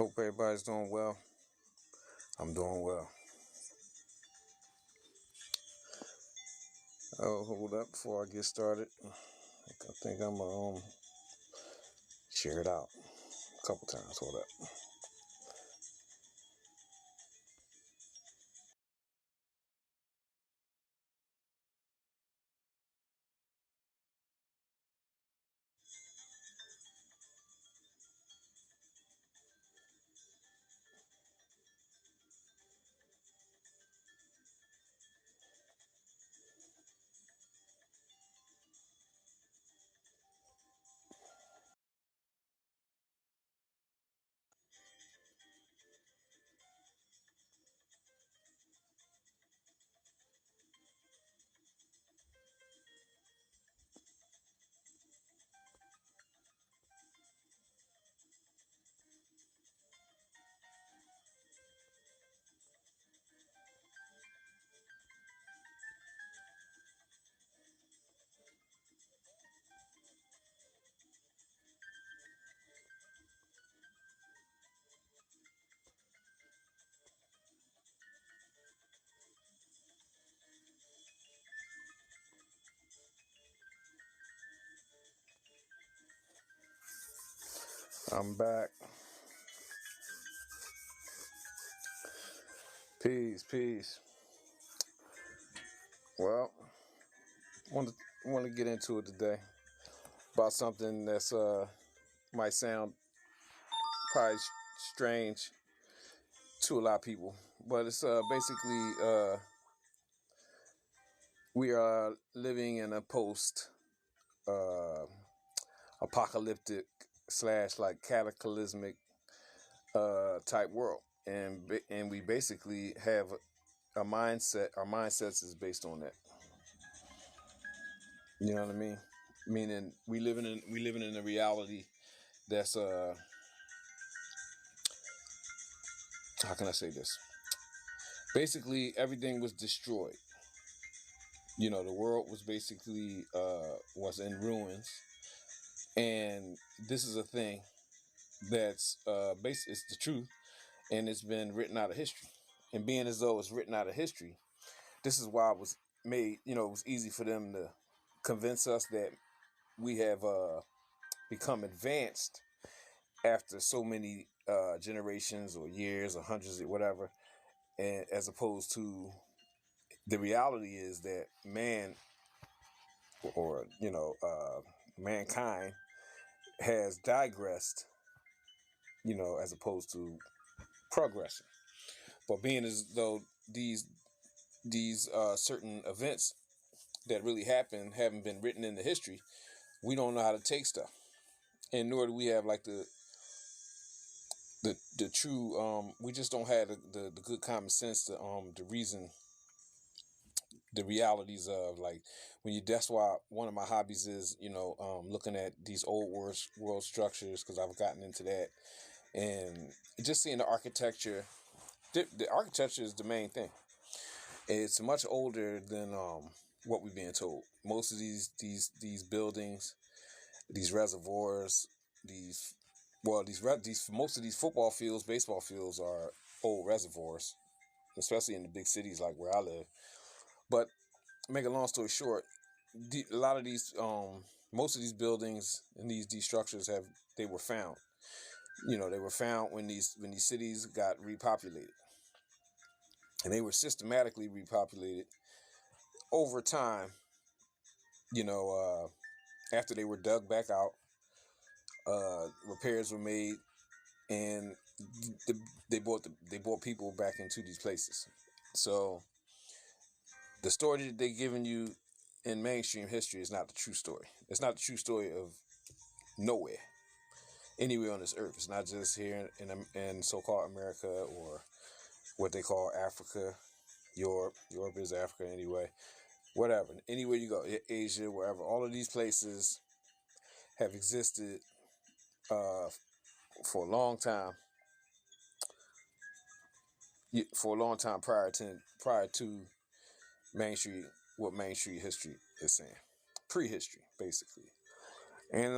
Hope everybody's doing well. I'm doing well. Oh, hold up before I get started. I think I'm gonna share it out a couple times. Hold up. I'm back. Peace, peace. Well, want to get into it today about something that's might sound probably strange to a lot of people, but it's basically we are living in a post uh, apocalyptic slash like cataclysmic type world, and we basically have a mindset. Our mindsets is based on that. You know what I mean? Meaning we living in a reality that's how can I say this? Basically, everything was destroyed. The world was basically was in ruins, and this is a thing that's it's the truth, and it's been written out of history. And being as though it's written out of history, this is why it was made. It was easy for them to convince us that we have become advanced after so many generations or years or hundreds or whatever, and as opposed to the reality is that man or mankind has digressed, as opposed to progressing. But being as though these certain events that really happened haven't been written into history, we don't know how to take stuff, and nor do we have like the true we just don't have the good common sense to reason the realities of, like, that's why one of my hobbies is looking at these old world structures, because I've gotten into that, and just seeing the architecture. The architecture is the main thing. It's much older than what we're being told. Most of these buildings, these reservoirs, most of these football fields, baseball fields are old reservoirs, especially in the big cities like where I live. But make a long story short, a lot of these, most of these buildings and these structures they were found. They were found when these cities got repopulated, and they were systematically repopulated over time. After they were dug back out, repairs were made, and they brought people back into these places. So the story that they're giving you in mainstream history is not the true story. It's not the true story of nowhere, anywhere on this earth. It's not just here in so-called America, or what they call Africa, Europe. Europe is Africa anyway. Whatever. Anywhere you go, Asia, wherever. All of these places have existed uh, for a long time. For a long time prior to Main Street, what Main Street history is saying, prehistory, basically. And